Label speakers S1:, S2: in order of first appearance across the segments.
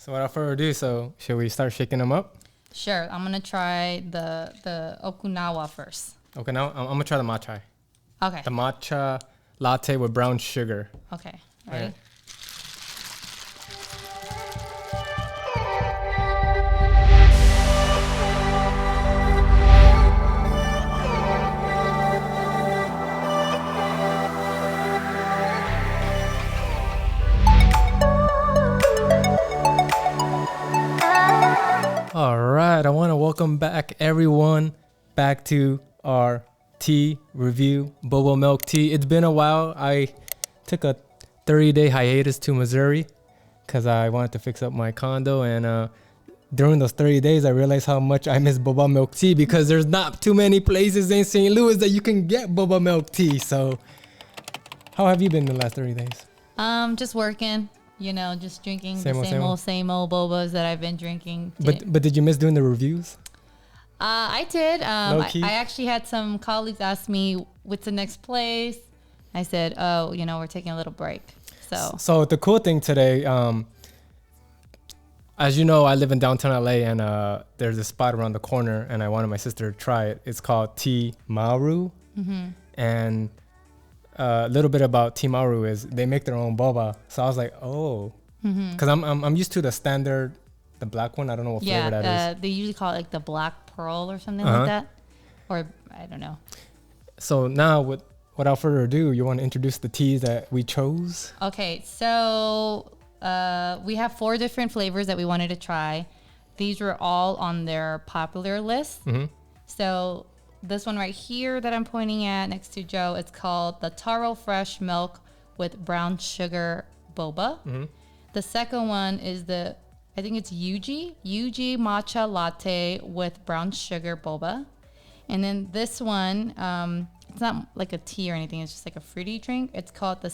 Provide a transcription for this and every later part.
S1: So without further ado, so should we start shaking them up?
S2: Sure. I'm gonna try the Okinawa first.
S1: Okay, now I'm gonna try the matcha.
S2: Okay.
S1: The matcha latte with brown sugar.
S2: Okay. Ready?
S1: Right. All right, I want to welcome back everyone back to our tea review, boba milk tea. It's been a while. I took a 30-day hiatus to Missouri because I wanted to fix up my condo, and during those 30 days, I realized how much I miss boba milk tea because there's not too many places in St. Louis that you can get boba milk tea. So how have you been the last 30 days?
S2: Just working. You know, just drinking
S1: Same
S2: the same old bobas that I've been drinking.
S1: But did you miss doing the reviews?
S2: I did.
S1: Low-key?
S2: I actually had some colleagues ask me, what's the next place? I said, oh, we're taking a little break. So
S1: the cool thing today, as you know, I live in downtown LA, and there's a spot around the corner, and I wanted my sister to try it. It's called T-Maru.
S2: Mm-hmm.
S1: And a little bit about T-Maru is they make their own boba. So I was like, oh, because I'm used to the standard, the black one. I don't know what flavor that is.
S2: They usually call it like the black pearl or something like that, or I don't know.
S1: So now, without further ado, you want to introduce the teas that we chose?
S2: Okay, so we have 4 different flavors that we wanted to try. These were all on their popular list.
S1: Mm-hmm.
S2: So this one right here that I'm pointing at next to Joe, it's called the Taro Fresh Milk with Brown Sugar Boba.
S1: Mm-hmm.
S2: The second one is I think it's Yuji Matcha Latte with Brown Sugar Boba. And then this one, it's not like a tea or anything, it's just like a fruity drink. It's called the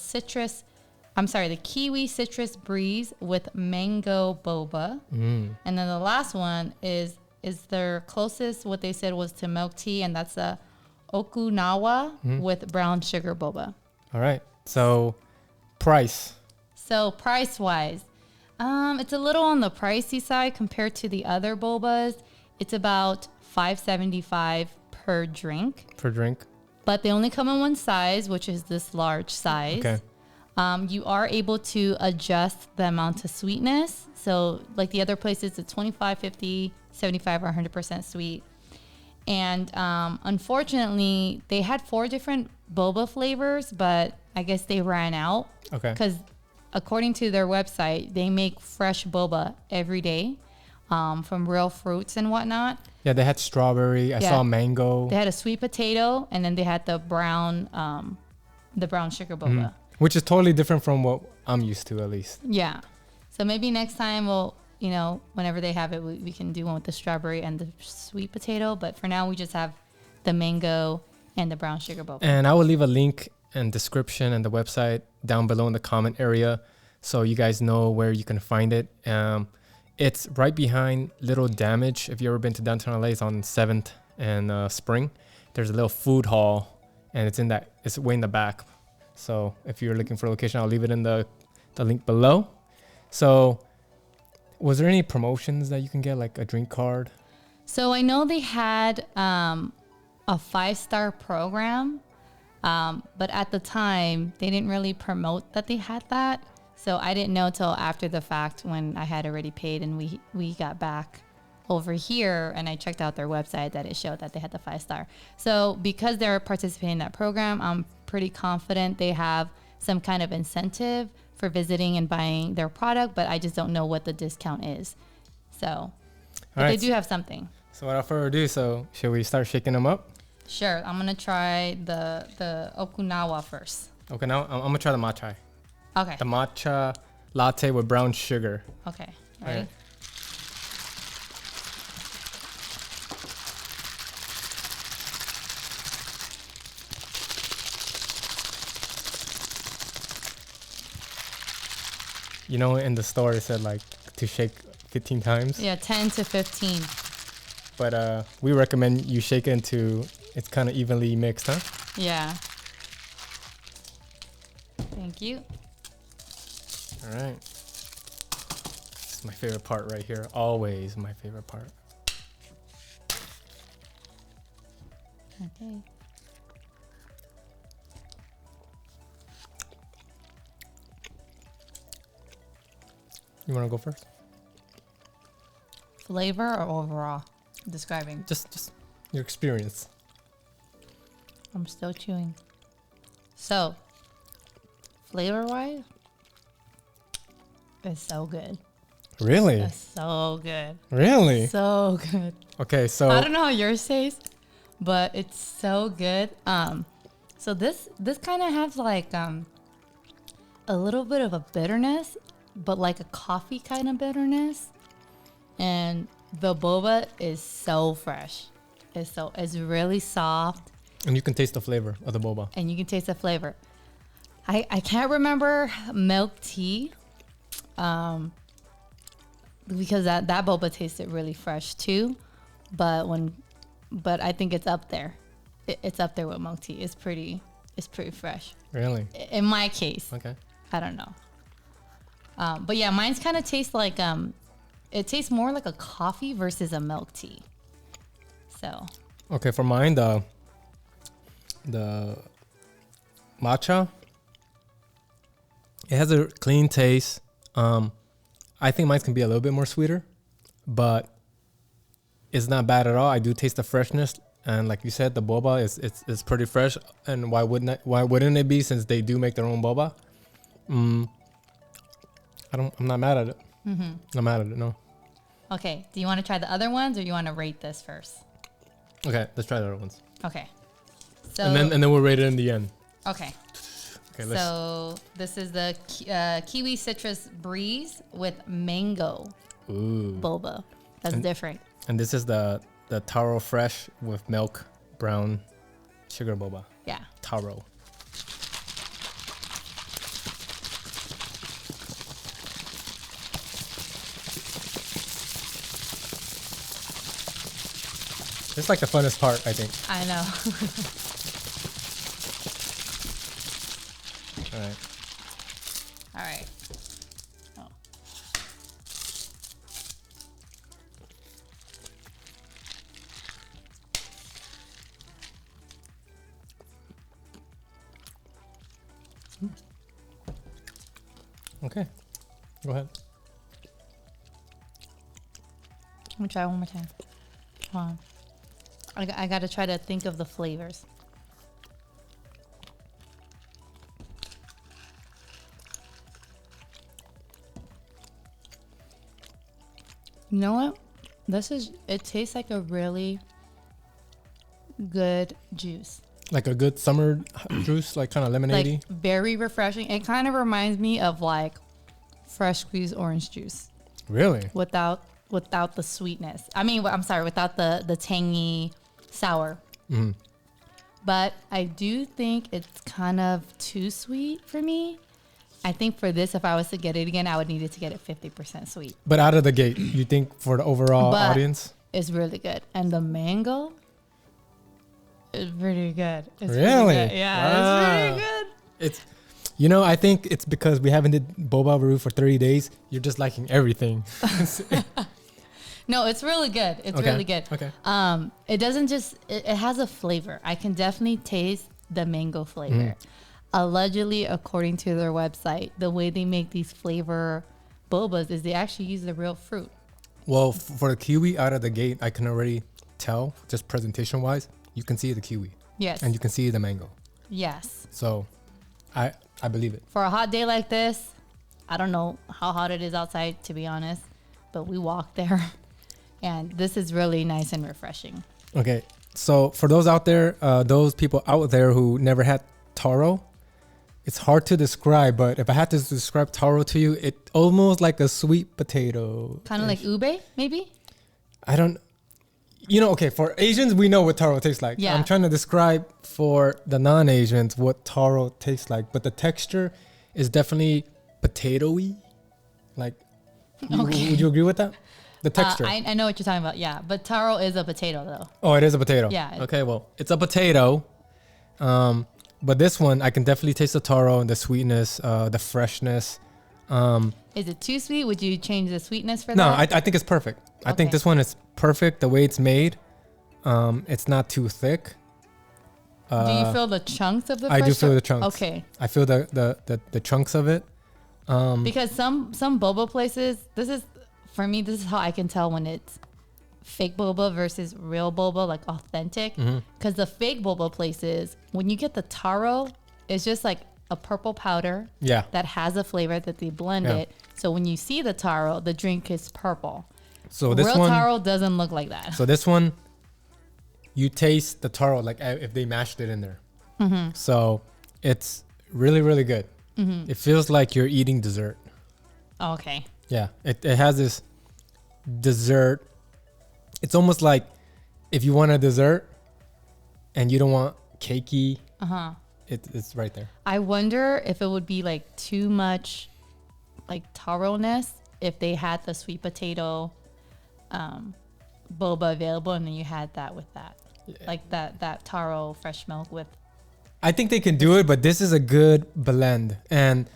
S2: Kiwi Citrus Breeze with Mango Boba. And then the last one is their closest, what they said was to milk tea, and that's the Okinawa with brown sugar boba.
S1: All right. So price.
S2: So price-wise, it's a little on the pricey side compared to the other bobas. It's about $5.75 per drink.
S1: Per drink.
S2: But they only come in one size, which is this large size.
S1: Okay.
S2: You are able to adjust the amount of sweetness. So like the other places, it's 25, 50, 75, or 100% sweet. And unfortunately, they had 4 different boba flavors, but I guess they ran out.
S1: Okay.
S2: Because according to their website, they make fresh boba every day from real fruits and whatnot.
S1: Yeah, they had strawberry. I saw mango.
S2: They had a sweet potato, and then they had the brown sugar boba.
S1: Which is totally different from what I'm used to, at least.
S2: Yeah. So maybe next time we'll, whenever they have it, we can do one with the strawberry and the sweet potato. But for now, we just have the mango and the brown sugar boba.
S1: And I will leave a link and description and the website down below in the comment area so you guys know where you can find it. It's right behind Little Damage. If you've ever been to downtown LA, it's on 7th and Spring. There's a little food hall, and it's way in the back. So if you're looking for a location, I'll leave it in the link below. So was there any promotions that you can get, like a drink card?
S2: So I know they had a 5-star program, but at the time they didn't really promote that they had that. So I didn't know till after the fact when I had already paid and we got back over here and I checked out their website that it showed that they had the 5-star. So because they're participating in that program, I'm pretty confident they have some kind of incentive for visiting and buying their product, but I just don't know what the discount is. So they do have something.
S1: So without further ado, so should we start shaking them up?
S2: Sure. I'm gonna try the Okinawa first.
S1: Okay, now I'm gonna try the matcha.
S2: Okay.
S1: The matcha latte with brown sugar.
S2: Okay. Ready?
S1: Right. In the store it said like to shake 15 times.
S2: Yeah, 10 to 15.
S1: But we recommend you shake it until it's kind of evenly mixed, huh?
S2: Yeah. Thank you.
S1: All right. It's my favorite part right here. Always my favorite part.
S2: Okay.
S1: You want to go first?
S2: Flavor or overall? Describing.
S1: Just your experience.
S2: I'm still chewing. So, flavor-wise, it's so good.
S1: Really?
S2: It's so good.
S1: Really?
S2: So good.
S1: Okay, so
S2: I don't know how yours tastes, but it's so good. So this kind of has like a little bit of a bitterness, but like a coffee kind of bitterness. And the boba is so fresh. It's really soft.
S1: and you can taste the flavor of the boba.
S2: And you can taste the flavor. I can't remember milk tea, because that boba tasted really fresh too, but I think it's up there. It's up there with milk tea. It's pretty fresh.
S1: Really?
S2: In my case.
S1: Okay.
S2: I don't know. But yeah, mine's kind of tastes like it tastes more like a coffee versus a milk tea. So.
S1: Okay, for mine, the matcha, it has a clean taste. I think mine can be a little bit more sweeter, but it's not bad at all. I do taste the freshness, and like you said, the boba is pretty fresh. And why wouldn't it be, since they do make their own boba? I'm not mad at it.
S2: Mm-hmm.
S1: Not mad at it. No.
S2: Okay. Do you want to try the other ones, or you want to rate this first?
S1: Okay, let's try the other ones.
S2: Okay. So.
S1: And then we'll rate it in the end.
S2: Okay.
S1: Okay.
S2: So this is the kiwi citrus breeze with mango boba. That's different.
S1: And this is the taro fresh with milk brown sugar boba.
S2: Yeah.
S1: Taro. It's like the funnest part, I think.
S2: I know.
S1: All right.
S2: All right. Oh.
S1: Okay. Go ahead.
S2: Let me try one more time. Hold on. I got to try to think of the flavors. You know what? It tastes like a really good juice.
S1: Like a good summer juice, like kind of lemonade-y.
S2: Like very refreshing. It kind of reminds me of like fresh squeezed orange juice.
S1: Really?
S2: Without the sweetness. I mean, I'm sorry, without the tangy sour.
S1: Mm-hmm.
S2: But I do think it's kind of too sweet for me. I think for this, if I was to get it again, I would need it to get it 50% sweet.
S1: But out of the gate, you think for the overall audience?
S2: It's really good. And the mango is pretty good. It's
S1: really?
S2: Good. Yeah, it's pretty good.
S1: It's, I think it's because we haven't did Boba Review for 30 days. You're just liking everything.
S2: No, it's really good. It's
S1: okay.
S2: really good.
S1: Okay.
S2: It doesn't just, it has a flavor. I can definitely taste the mango flavor.
S1: Mm.
S2: Allegedly, according to their website, the way they make these flavor bobas is they actually use the real fruit.
S1: Well, for the kiwi out of the gate, I can already tell, just presentation-wise, you can see the kiwi.
S2: Yes.
S1: And you can see the mango.
S2: Yes.
S1: So, I believe it.
S2: For a hot day like this, I don't know how hot it is outside, to be honest, but we walked there. And this is really nice and refreshing.
S1: Okay, so for those out there, those people out there who never had taro, it's hard to describe, but if I had to describe taro to you, it's almost like a sweet potato.
S2: Kind of like ube, maybe?
S1: I don't, okay, for Asians, we know what taro tastes like.
S2: Yeah.
S1: I'm trying to describe for the non-Asians what taro tastes like, but the texture is definitely potato-y. Like, would you agree with that? The texture.
S2: I know what you're talking about, yeah. But taro is a potato, though.
S1: Oh, it is a potato.
S2: Yeah.
S1: Okay, well, it's a potato. But this one, I can definitely taste the taro and the sweetness, the freshness.
S2: Is it too sweet? Would you change the sweetness for
S1: No,
S2: that?
S1: I think it's perfect. I think
S2: Okay.
S1: this one is perfect the way it's made. It's not too thick.
S2: Do you feel the chunks of the
S1: I do
S2: fresh
S1: feel
S2: tar-
S1: the chunks.
S2: Okay.
S1: I feel the chunks of it.
S2: Because some boba places, this is for me, this is how I can tell when it's fake boba versus real boba, like authentic. Because the fake boba places, when you get the taro, it's just like a purple powder
S1: Yeah.
S2: that has a flavor that they blend
S1: Yeah.
S2: it. So when you see the taro, the drink is purple.
S1: So this
S2: Real
S1: one.
S2: taro doesn't look like that.
S1: So this one, you taste the taro like if they mashed it in there. So it's really, really good. It feels like you're eating dessert.
S2: Okay.
S1: Yeah, it has this dessert. It's almost like if you want a dessert and you don't want cakey, it's right there.
S2: I wonder if it would be like too much like taro-ness if they had the sweet potato boba available and then you had that with that. Like that taro fresh milk with.
S1: I think they can do it, but this is a good blend. And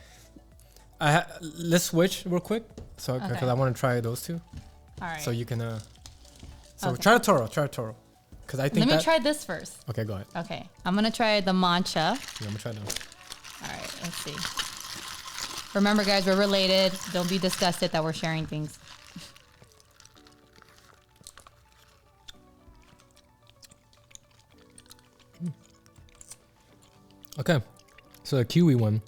S1: let's switch real quick. So because
S2: Okay.
S1: I want to try those two.
S2: All right.
S1: So you can so
S2: Okay.
S1: try the taro. Because I think
S2: Let me
S1: that,
S2: try this first.
S1: Okay, go ahead.
S2: Okay. I'm going to try the matcha.
S1: Yeah, I'm gonna try those.
S2: All right. Let's see. Remember, guys, we're related. Don't be disgusted that we're sharing things.
S1: Okay. So the kiwi one,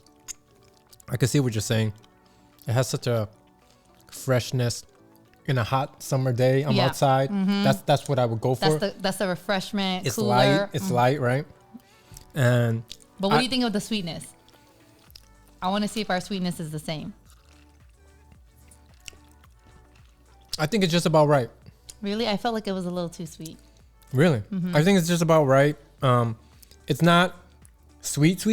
S1: I can see what you're saying. It has such a freshness in a hot summer day. I'm
S2: Yeah.
S1: outside. That's what I would go for.
S2: That's the refreshment.
S1: It's
S2: cooler.
S1: light. It's light, right? And
S2: But what do you think of the sweetness? I want to see if our sweetness is the same.
S1: I think it's just about right.
S2: Really? I felt like it was a little too sweet.
S1: Really, I think it's just about right. It's not sweet,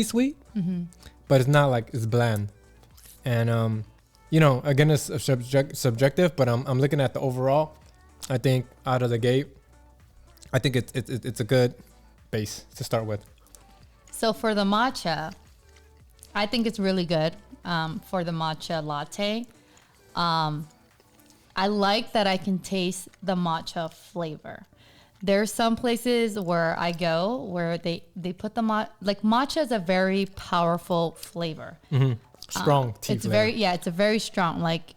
S1: but it's not like it's bland. And you know, again, it's subjective. But I'm looking at the overall. I think out of the gate, I think it's a good base to start with.
S2: So for the matcha, I think it's really good for the matcha latte. I like that I can taste the matcha flavor. There's some places where I go where they put the like matcha is a very powerful flavor.
S1: Strong tea
S2: It's
S1: flavor.
S2: it's a very strong, like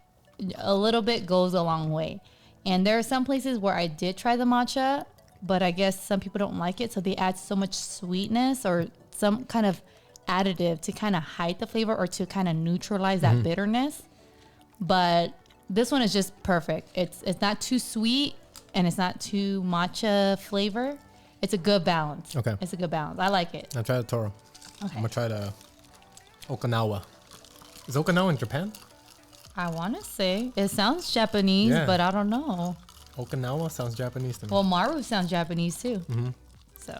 S2: a little bit goes a long way. And there are some places where I did try the matcha, but I guess some people don't like it. So they add so much sweetness or some kind of additive to kind of hide the flavor or to kind of neutralize that bitterness. But this one is just perfect. It's not too sweet and it's not too matcha flavor. It's a good balance.
S1: Okay.
S2: It's a good balance. I like it.
S1: I'll try the Toro. I'm
S2: Okay.
S1: gonna try the Okinawa. Is Okinawa in Japan?
S2: I want to say it sounds Japanese,
S1: Yeah.
S2: but I don't know.
S1: Okinawa sounds Japanese to me.
S2: Well, Maru sounds Japanese too. So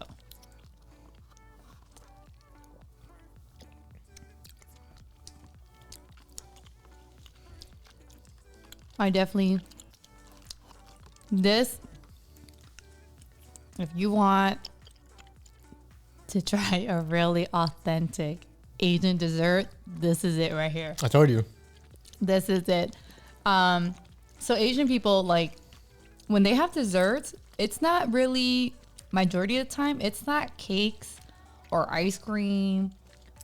S2: I definitely this. If you want to try a really authentic Asian dessert, this is it right here.
S1: I told you.
S2: This is it. So Asian people, like, when they have desserts, it's not really, majority of the time, it's not cakes or ice cream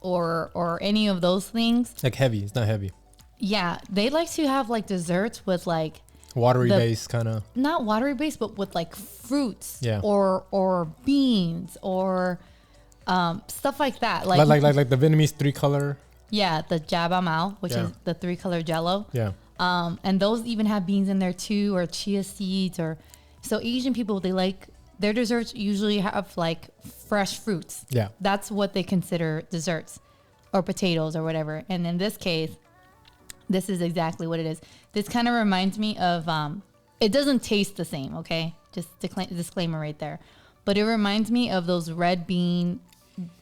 S2: or any of those things.
S1: Like heavy. It's not heavy.
S2: Yeah, they like to have like desserts with like
S1: Watery
S2: The-
S1: base kind of.
S2: not watery based, but with like fruits
S1: Yeah.
S2: or beans or stuff like that. Like,
S1: Like the Vietnamese 3-color.
S2: yeah, the jaba mao, which
S1: Yeah.
S2: is the 3-color jello.
S1: Yeah.
S2: And those even have beans in there too, or chia seeds, or so Asian people, they like their desserts usually have like fresh fruits.
S1: Yeah.
S2: That's what they consider desserts, or potatoes or whatever. And in this case, this is exactly what it is. This kind of reminds me of it doesn't taste the same, okay? Just disclaimer right there. But it reminds me of those red bean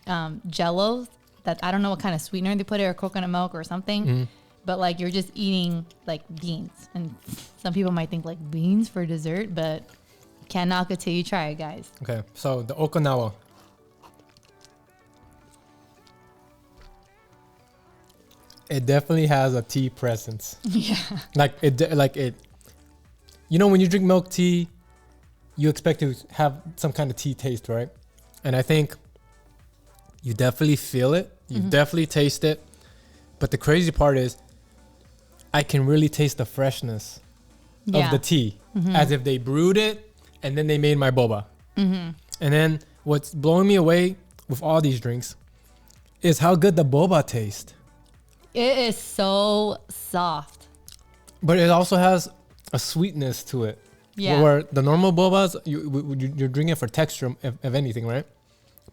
S2: jellos that I don't know what kind of sweetener they put it, or coconut milk or something. But like you're just eating like beans. And some people might think like beans for dessert, but can't knock it till you try it, guys.
S1: Okay. So the Okinawa. It definitely has a tea presence.
S2: Yeah.
S1: Like it. You know, when you drink milk tea, you expect to have some kind of tea taste, right? And I think you definitely feel it. You definitely taste it. But the crazy part is, I can really taste the freshness of the tea, as if they brewed it and then they made my boba. And then what's blowing me away with all these drinks is how good the boba tastes.
S2: It is so soft.
S1: But it also has a sweetness to it.
S2: Yeah.
S1: Where the normal bobas, you're drinking it for texture, if anything, right?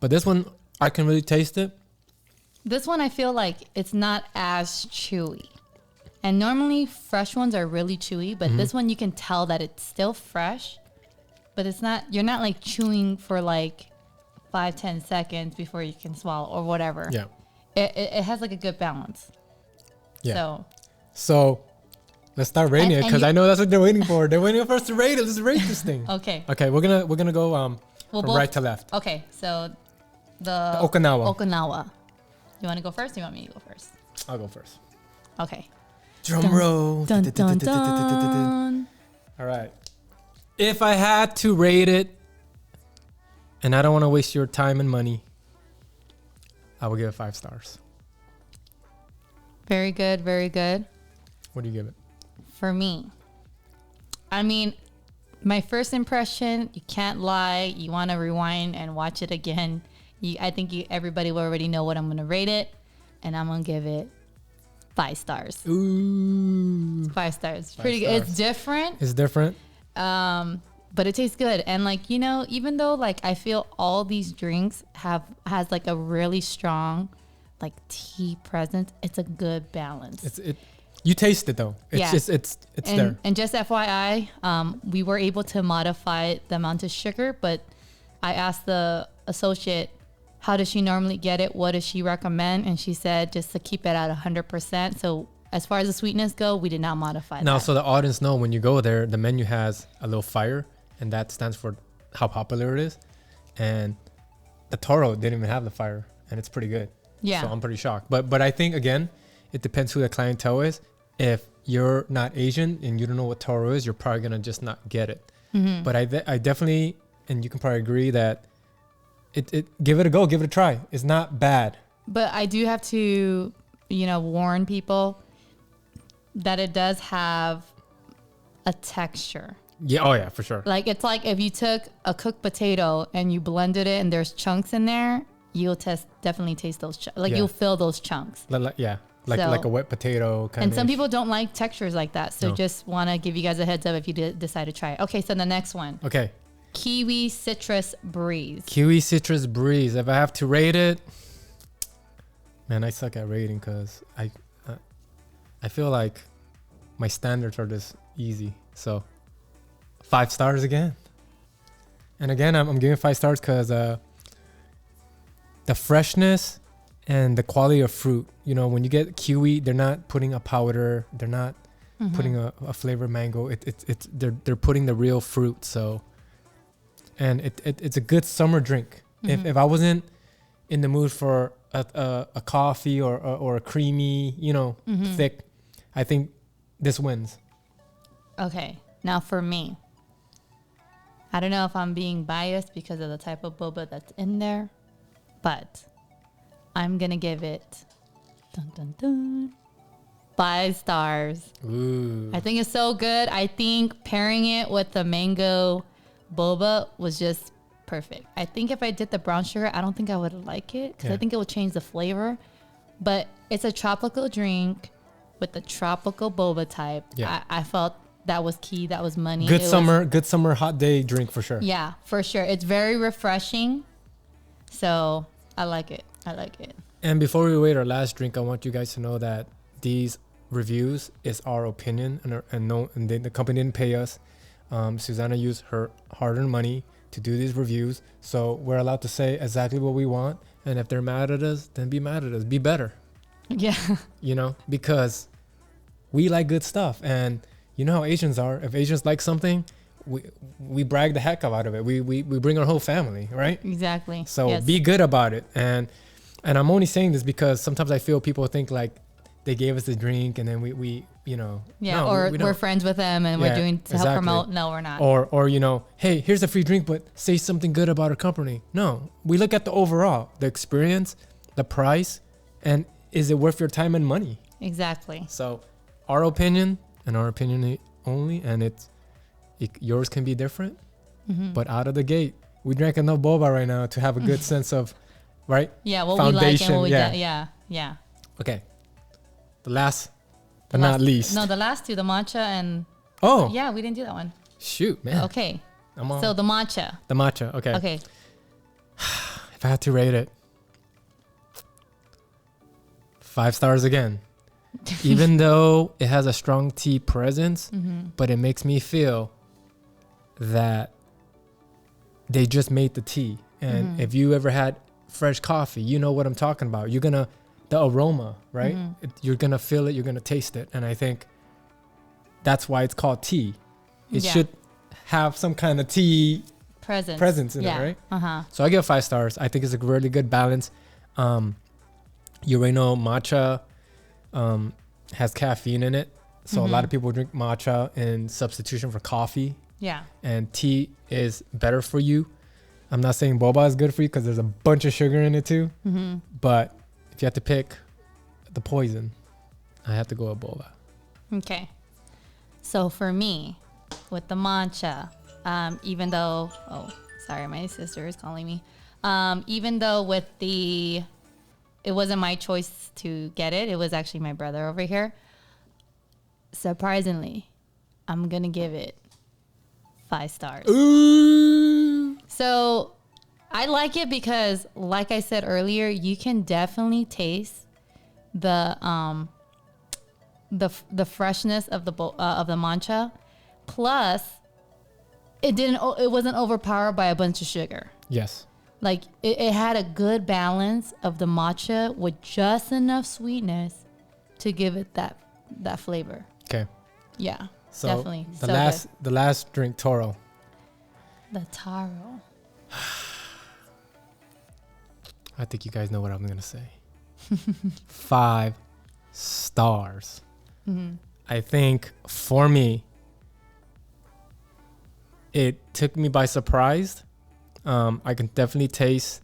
S1: But this one, I can really taste it.
S2: This one, I feel like it's not as chewy. And normally fresh ones are really chewy, but this one you can tell that it's still fresh, but it's not, you're not like chewing for like 5-10 seconds before you can swallow or whatever.
S1: Yeah.
S2: It has like a good balance.
S1: Yeah. So let's start rating it, because I know that's what they're waiting for. They're waiting for us to rate it. Let's rate this thing.
S2: Okay.
S1: Okay, we're gonna go from right to left.
S2: Okay, so the
S1: Okinawa.
S2: You want to go first or you want me to go first?
S1: I'll go first.
S2: Okay.
S1: Drum roll.
S2: Dun, dun, dun.
S1: All right. If I had to rate it, and I don't want to waste your time and money, I will give it 5 stars.
S2: Very good, very good.
S1: What do you give it?
S2: For me, I mean, my first impression, you can't lie. You want to rewind and watch it again. I think everybody will already know what I'm going to rate it. And I'm going to give it 5 stars.
S1: Ooh.
S2: 5 stars. Pretty good. It's different.
S1: It's different.
S2: But it tastes good. And like, you know, even though like I feel all these drinks has like a really strong like tea presence, it's a good balance.
S1: You taste it though. It's there.
S2: And just FYI, we were able to modify the amount of sugar, but I asked the associate, how does she normally get it? What does she recommend? And she said just to keep it at 100%. So as far as the sweetness go, we did not modify
S1: Now,
S2: that.
S1: so the audience know when you go there, the menu has a little fire, and that stands for how popular it is. And the taro didn't even have the fire, and it's pretty good.
S2: Yeah.
S1: So I'm pretty shocked. But I think, again, it depends who the clientele is. If you're not Asian and you don't know what taro is, you're probably going to just not get it. But I definitely, and you can probably agree that give it a go, give it a try. It's not bad.
S2: But I do have to, warn people that it does have a texture.
S1: Yeah. Oh yeah, for sure.
S2: Like it's like if you took a cooked potato and you blended it and there's chunks in there, you'll definitely taste those. You'll feel those chunks.
S1: Like a wet potato kind of.
S2: And some people don't like textures like that. So just want to give you guys a heads up if you decide to try it. Okay, so the next one.
S1: Okay.
S2: Kiwi Citrus Breeze.
S1: Kiwi Citrus Breeze. If I have to rate it, man, I suck at rating because I feel like my standards are just easy. So 5 stars again. And again, I'm giving 5 stars because the freshness and the quality of fruit. You know, when you get kiwi, they're not putting a powder. They're not putting a flavored mango. They're putting the real fruit. So, and it's a good summer drink. If I wasn't in the mood for a coffee or a creamy, thick, I think this wins.
S2: Okay, now for me, I don't know if I'm being biased because of the type of boba that's in there, but I'm gonna give it 5 stars.
S1: Ooh.
S2: I think it's so good. I think pairing it with the mango boba was just perfect. I think if I did the brown sugar, I don't think I would like it because I think it would change the flavor. But it's a tropical drink with the tropical boba type.
S1: Yeah.
S2: I felt that was key. That was money.
S1: Good summer hot day drink for sure.
S2: Yeah, for sure. It's very refreshing. So I like it.
S1: And before we rate our last drink, I want you guys to know that these reviews is our opinion, and the company didn't pay us. Susanna used her hard-earned money to do these reviews, so we're allowed to say exactly what we want. And if they're mad at us, then be mad at us. Be better.
S2: Yeah.
S1: Because we like good stuff, and you know how Asians are. If Asians like something, we brag the heck out of it. We bring our whole family, right?
S2: Exactly.
S1: So be good about it. And I'm only saying this because sometimes I feel people think like they gave us a drink and then we you know.
S2: Yeah,
S1: no,
S2: or
S1: we
S2: we're
S1: don't.
S2: friends with them and we're doing to help
S1: exactly.
S2: promote. No, we're not.
S1: Or you know, hey, here's a free drink, but say something good about our company. No, we look at the overall, the experience, the price, and is it worth your time and money?
S2: Exactly.
S1: So our opinion and our opinion only, and yours can be different, but out of the gate, we drank enough boba right now to have a good sense of, right?
S2: Yeah, what
S1: foundation,
S2: we like and what we
S1: yeah.
S2: don't. Yeah.
S1: Okay. The last, but not least.
S2: No, the last two, the matcha and...
S1: Oh.
S2: Yeah, we didn't do that one.
S1: Shoot, man.
S2: Okay.
S1: I'm on.
S2: So the matcha.
S1: The matcha, okay.
S2: Okay.
S1: If I had to rate it, 5 stars again. Even though it has a strong tea presence, but it makes me feel that they just made the tea. And if you ever had fresh coffee, you know what I'm talking about. The aroma, right? You're going to feel it, you're going to taste it. And I think that's why it's called tea. It should have some kind of tea presence in it, right? So I give it 5 stars. I think it's a really good balance. You already know matcha has caffeine in it. So a lot of people drink matcha in substitution for coffee.
S2: Yeah.
S1: And tea is better for you. I'm not saying boba is good for you because there's a bunch of sugar in it too. But if you have to pick the poison, I have to go with boba.
S2: Okay. So for me, with the matcha, even though... Oh, sorry, my sister is calling me. Even though with the... It wasn't my choice to get it. It was actually my brother over here. Surprisingly, I'm going to give it 5 stars.
S1: Ooh.
S2: So I like it because, like I said earlier, you can definitely taste the freshness of the matcha. Plus, it wasn't overpowered by a bunch of sugar.
S1: Yes.
S2: Like it had a good balance of the matcha with just enough sweetness to give it that flavor.
S1: Okay.
S2: Yeah,
S1: so
S2: definitely.
S1: The last drink, Toro.
S2: The taro.
S1: I think you guys know what I'm gonna say. 5 stars. I think for me, it took me by surprise. I can definitely taste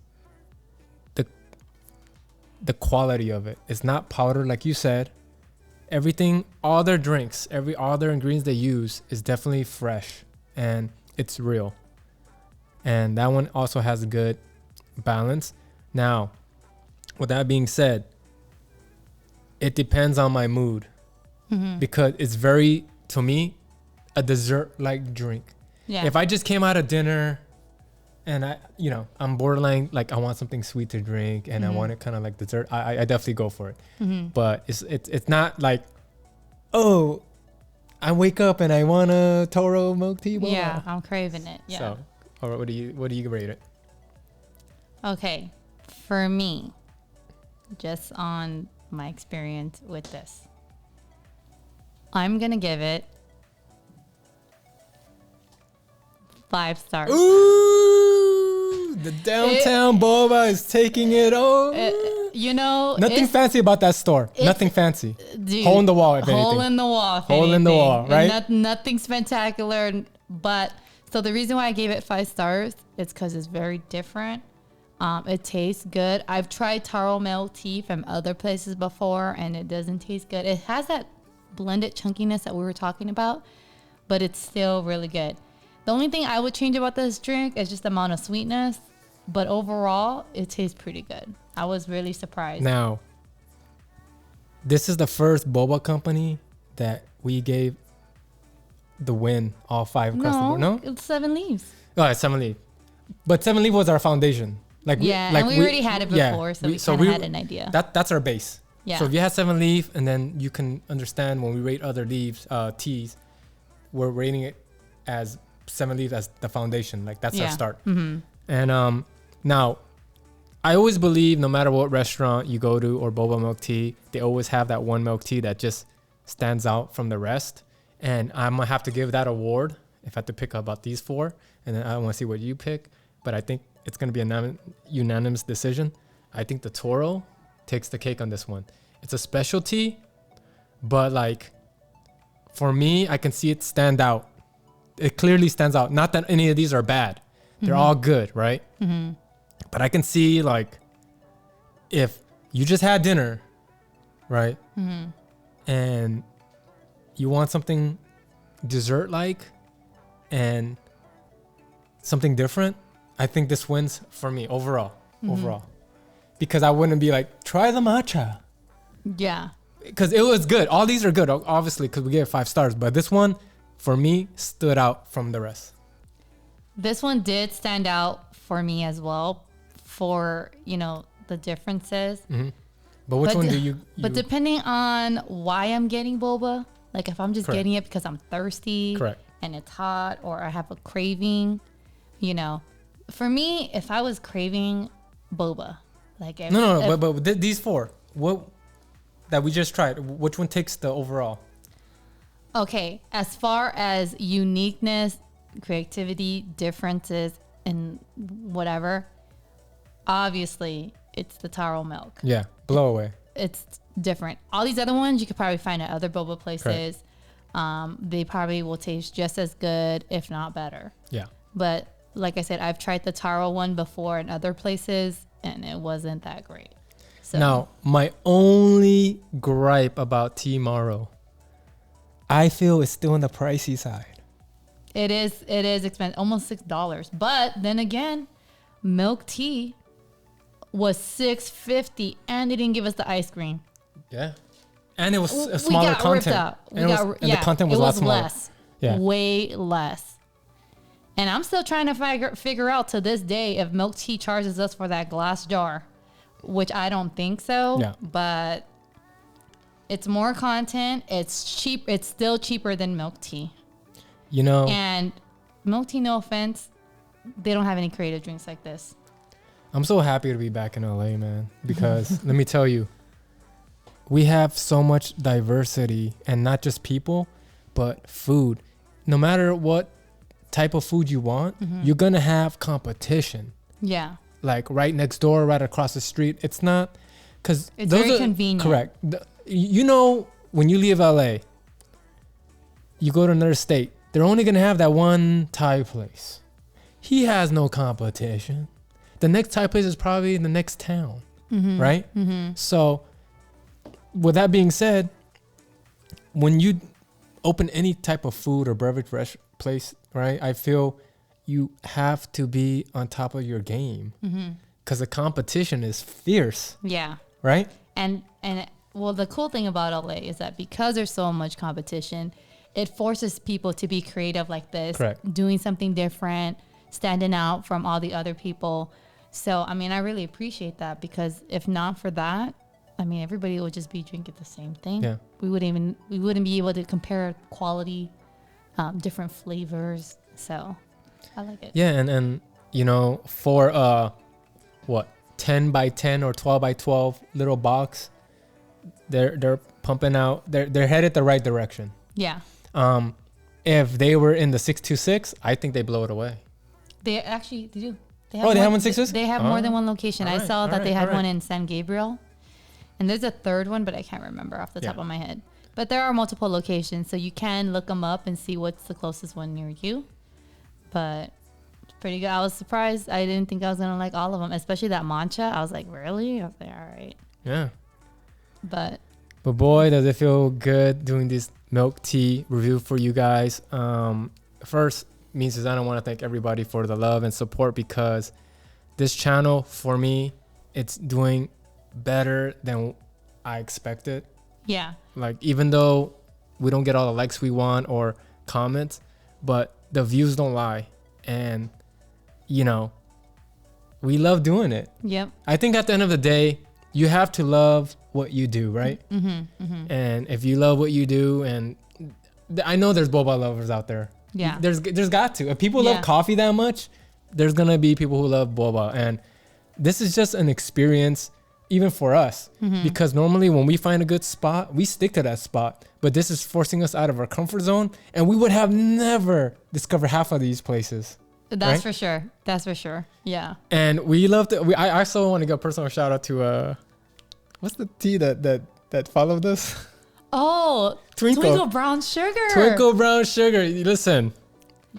S1: the quality of it. It's not powder like you said. Everything, all their drinks, all their ingredients they use is definitely fresh and it's real. And that one also has a good balance. Now, with that being said, it depends on my mood because it's very, to me, a dessert-like drink.
S2: Yeah.
S1: If I just came out of dinner and I'm borderline, like I want something sweet to drink and I want it kind of like dessert, I definitely go for it. But it's not like, oh, I wake up and I want a Toro milk tea. Blah.
S2: Yeah, I'm craving it. Yeah.
S1: So, all right, what do you rate it?
S2: Okay, for me, just on my experience with this, I'm gonna give it 5 stars.
S1: Ooh, the downtown boba is taking it all. Nothing fancy about that store. Nothing fancy.
S2: Dude,
S1: hole in the wall, if
S2: hole
S1: anything.
S2: in the wall.
S1: Hole in the wall, right?
S2: Nothing spectacular, but so the reason why I gave it 5 stars is because it's very different. It tastes good. I've tried taro milk tea from other places before, and it doesn't taste good. It has that blended chunkiness that we were talking about, but it's still really good. The only thing I would change about this drink is just the amount of sweetness, but overall, it tastes pretty good. I was really surprised.
S1: Now, this is the first boba company that we gave the win all 5 across the board. No,
S2: it's 7 Leaves.
S1: Oh, it's 7 Leaf. But 7 Leaf was our foundation.
S2: And we already had it before, so we had an idea.
S1: That's our base.
S2: Yeah.
S1: So if you had 7 Leaf, and then you can understand when we rate other leaves, teas, we're rating it as 7 Leaf as the foundation. Like that's our start. And now, I always believe no matter what restaurant you go to or boba milk tea, they always have that one milk tea that just stands out from the rest. And I'm gonna have to give that award if I have to pick about these 4. And then I want to see what you pick. But I think it's going to be a unanimous decision. I think the Toro takes the cake on this one. It's a specialty, but like for me, I can see it stand out. It clearly stands out. Not that any of these are bad. They're all good, right? But I can see like if you just had dinner, right? And you want something dessert like and something different, I think this wins for me overall. Because I wouldn't be like, try the matcha.
S2: Yeah.
S1: Because it was good. All these are good, obviously, because we gave it 5 stars. But this one, for me, stood out from the rest.
S2: This one did stand out for me as well for, you know, the differences.
S1: But which one do you...
S2: But depending on why I'm getting boba, like if I'm just
S1: Correct.
S2: getting it because I'm thirsty
S1: Correct.
S2: and it's hot or I have a craving, you know. For me, if I was craving boba, like...
S1: But these 4, what that we just tried, which one takes the overall?
S2: Okay, as far as uniqueness, creativity, differences, and whatever, obviously it's the taro milk.
S1: Yeah, blow away.
S2: It's different. All these other ones you could probably find at other boba places. They probably will taste just as good, if not better.
S1: Yeah.
S2: But like I said, I've tried the taro one before in other places, and it wasn't that great. So
S1: Now, my only gripe about T-Maru, I feel it's still on the pricey side.
S2: it is expensive, almost $6. But then again, milk tea was $6.50, and they didn't give us the ice cream.
S1: Yeah. And it was a
S2: We
S1: smaller
S2: got ripped
S1: content.
S2: out.
S1: And the content was a lot smaller.
S2: Less.
S1: Yeah.
S2: Way less. And I'm still trying to figure out to this day if milk tea charges us for that glass jar, which I don't think so.
S1: Yeah.
S2: But it's more content. It's cheap. It's still cheaper than milk tea.
S1: You know,
S2: And milk tea, no offense, they don't have any creative drinks like this.
S1: I'm so happy to be back in LA, man, because let me tell you, we have so much diversity, and not just people, but food. No matter what type of food you want, you're going to have competition.
S2: Yeah.
S1: Like right next door, right across the street. It's not because
S2: It's very convenient.
S1: Correct. You know, when you leave LA, you go to another state, they're only going to have that one Thai place. He has no competition. The next Thai place is probably in the next town, right? So with that being said, when you open any type of food or beverage place, right, I feel you have to be on top of your game because the competition is fierce,
S2: Yeah.
S1: right?
S2: And well, the cool thing about LA is that because there's so much competition, it forces people to be creative like this,
S1: Correct.
S2: doing something different, standing out from all the other people. So, I mean, I really appreciate that because if not for that, I mean, everybody would just be drinking the same thing.
S1: Yeah.
S2: We wouldn't be able to compare quality, different flavors. So, I like it.
S1: Yeah, and you know, for 10 by 10 or 12 by 12 little box, they're pumping out. They're headed the right direction.
S2: Yeah.
S1: If they were in the 626, I think they blow it away.
S2: They actually they do.
S1: They have one 6s?
S2: They have more than one location. I
S1: Alright,
S2: saw that they had
S1: alright.
S2: one in San Gabriel, and there's a third one, but I can't remember off the top
S1: Yeah.
S2: of my head. But there are multiple locations, so you can look them up and see what's the closest one near you. But it's pretty good. I was surprised. I didn't think I was gonna like all of them, especially that matcha. I was like, really? I was like, all right.
S1: Yeah.
S2: But
S1: But boy, does it feel good doing this milk tea review for you guys. First, me and Susanna want to thank everybody for the love and support because this channel, for me, it's doing better than I expected.
S2: yeah,
S1: Like, even though we don't get all the likes we want or comments, but the views don't lie. And, you know, we love doing it.
S2: yep,
S1: I think at the end of the day, you have to love what you do, right? And if you love what you do, and I know there's boba lovers out there.
S2: yeah,
S1: There's got to. If people love
S2: Yeah.
S1: coffee that much, there's going to be people who love boba. And this is just an experience, even for us, because normally when we find a good spot, we stick to that spot. But this is forcing us out of our comfort zone, and we would have never discovered half of these places.
S2: that's
S1: right?
S2: for sure. That's for sure. Yeah.
S1: And we love to. I also want to give a personal shout out to what's the tea that followed us?
S2: Oh, Twinkle Brown Sugar.
S1: Twinkle Brown Sugar. Listen,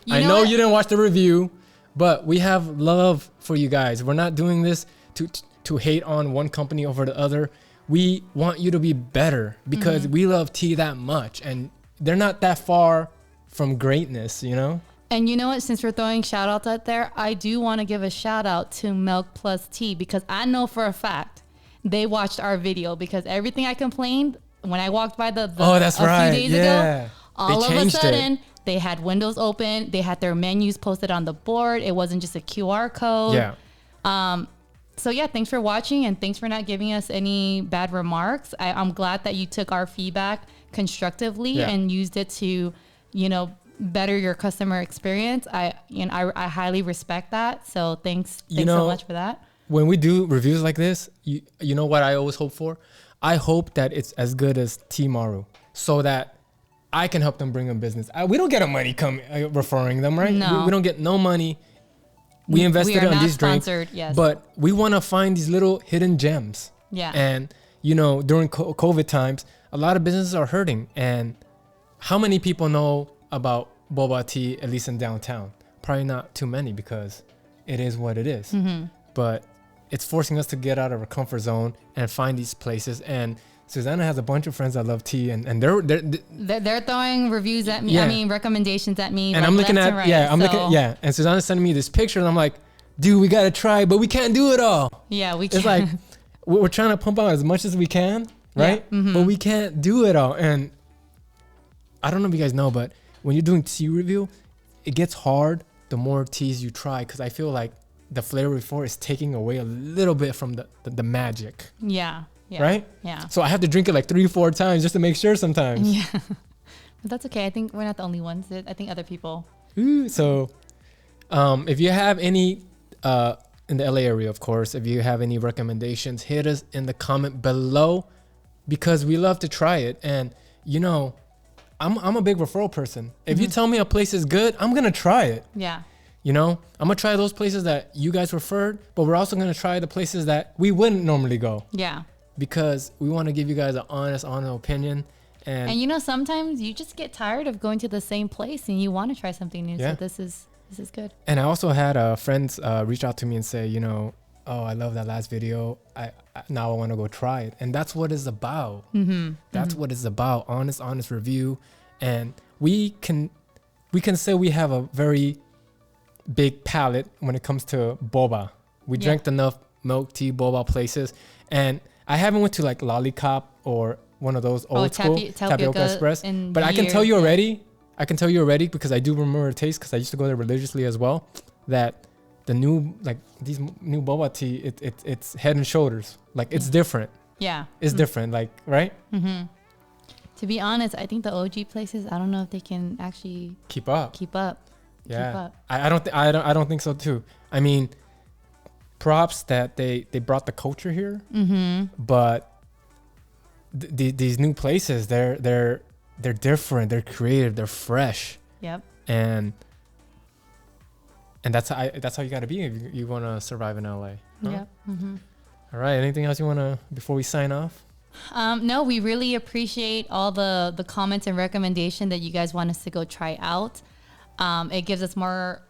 S1: I know you didn't watch the review, but we have love for you guys. We're not doing this to hate on one company over the other. We want you to be better because we love tea that much, and they're not that far from greatness, you know?
S2: And you know what? Since we're throwing shout outs out there, I do want to give a shout out to Milk Plus Tea because I know for a fact they watched our video because everything I complained when I walked by the few days ago, all of a sudden they had windows open. They had their menus posted on the board. It wasn't just a QR code.
S1: Yeah.
S2: So yeah, thanks for watching and thanks for not giving us any bad remarks. I'm glad that you took our feedback constructively and used it to, you know, better your customer experience. I highly respect that. So thanks so much for that.
S1: When we do reviews like this, you know what I always hope for? I hope that it's as good as T-Maru so that I can help them bring them business. We don't get a money referring them, right?
S2: No.
S1: We don't get no money. We invested in these drinks,
S2: yes.
S1: But we want to find these little hidden gems.
S2: Yeah.
S1: And, you know, during COVID times, a lot of businesses are hurting. And how many people know about boba tea, at least in downtown? Probably not too many because it is what it is. But it's forcing us to get out of our comfort zone and find these places. And Susanna has a bunch of friends that love tea, and they're
S2: throwing reviews at me.
S1: Yeah.
S2: I mean, recommendations at me.
S1: And
S2: like
S1: I'm looking
S2: left
S1: at
S2: and right,
S1: And Susanna's sending me this picture, and I'm like, dude, we gotta try, but we can't do it all.
S2: Yeah, we
S1: It's
S2: can't.
S1: like we're trying to pump out as much as we can, right?
S2: Yeah.
S1: But we can't do it all. And I don't know if you guys know, but when you're doing tea review, it gets hard the more teas you try, because I feel like the flavor before is taking away a little bit from the magic.
S2: Yeah.
S1: Right?
S2: Yeah.
S1: So I have to drink it like 3-4 times just to make sure sometimes.
S2: Yeah. But that's okay. I think we're not the only ones. I think other people.
S1: Ooh, so if you have any, in the LA area, of course, if you have any recommendations, hit us in the comment below because we love to try it. And, you know, I'm a big referral person. If you tell me a place is good, I'm going to try it.
S2: Yeah.
S1: You know, I'm going to try those places that you guys referred, but we're also going to try the places that we wouldn't normally go.
S2: Yeah.
S1: Because we want to give you guys an honest opinion. And
S2: you know, sometimes you just get tired of going to the same place and you want to try something new.
S1: Yeah.
S2: So this is good.
S1: And I also had friends reach out to me and say, you know, oh, I love that last video. Now I want to go try it. And that's what it's about. That's what it's about. Honest review. And we can say we have a very big palate when it comes to boba. We drank enough milk tea boba places. And I haven't went to like Lollipop or one of those old school Tapioca Express. But I can tell you already, because I do remember the taste because I used to go there religiously as well, that the these new boba tea, it's head and shoulders. Like it's different.
S2: Yeah.
S1: It's different, like, right?
S2: To be honest, I think the OG places, I don't know if they can actually
S1: keep up.
S2: Yeah.
S1: I don't think so too. I mean, props that they brought the culture here, but these new places, they're different, they're creative, they're fresh.
S2: Yep.
S1: And that's how you got to be if you want to survive in LA. Huh?
S2: Yep.
S1: All right. Anything else you want to before we sign off?
S2: No, we really appreciate all the comments and recommendation that you guys want us to go try out. It gives us more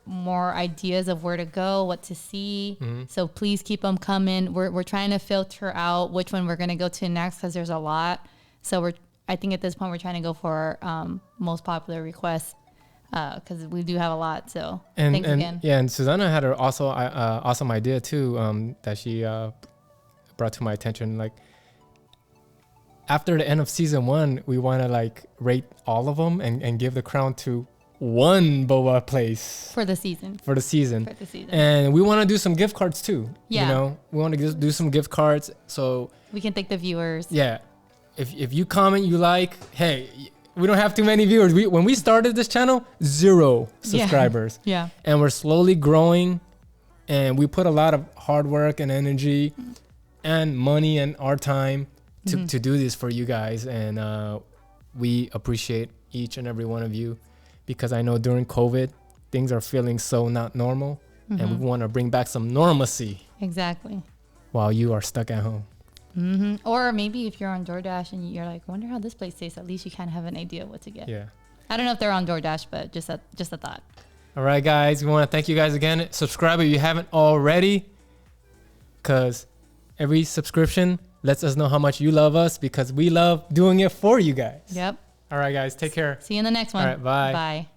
S2: ideas of where to go, what to see. So please keep them coming. We're trying to filter out which one we're going to go to next because there's a lot. So I think at this point we're trying to go for most popular requests because we do have a lot. So thanks again.
S1: Yeah, and Susanna had also awesome idea too that she brought to my attention. Like after the end of season 1, we want to like rate all of them and give the crown to one boba place
S2: for the season.
S1: And we want to do some gift cards too.
S2: Yeah.
S1: You know, we want to do some gift cards so
S2: we can thank the viewers.
S1: Yeah. If you comment you like, hey, we don't have too many viewers. When we started this channel, 0 subscribers.
S2: Yeah.
S1: And we're slowly growing and we put a lot of hard work and energy and money and our time to do this for you guys. And we appreciate each and every one of you. Because I know during COVID, things are feeling so not normal. And we want to bring back some normalcy.
S2: Exactly.
S1: While you are stuck at home.
S2: Or maybe if you're on DoorDash and you're like, wonder how this place tastes, at least you kind of have an idea what to get.
S1: Yeah.
S2: I don't know if they're on DoorDash, but just a thought.
S1: All right, guys. We want to thank you guys again. Subscribe if you haven't already, because every subscription lets us know how much you love us, because we love doing it for you guys.
S2: Yep.
S1: All right, guys. Take care.
S2: See you in the next one.
S1: All right, bye.
S2: Bye.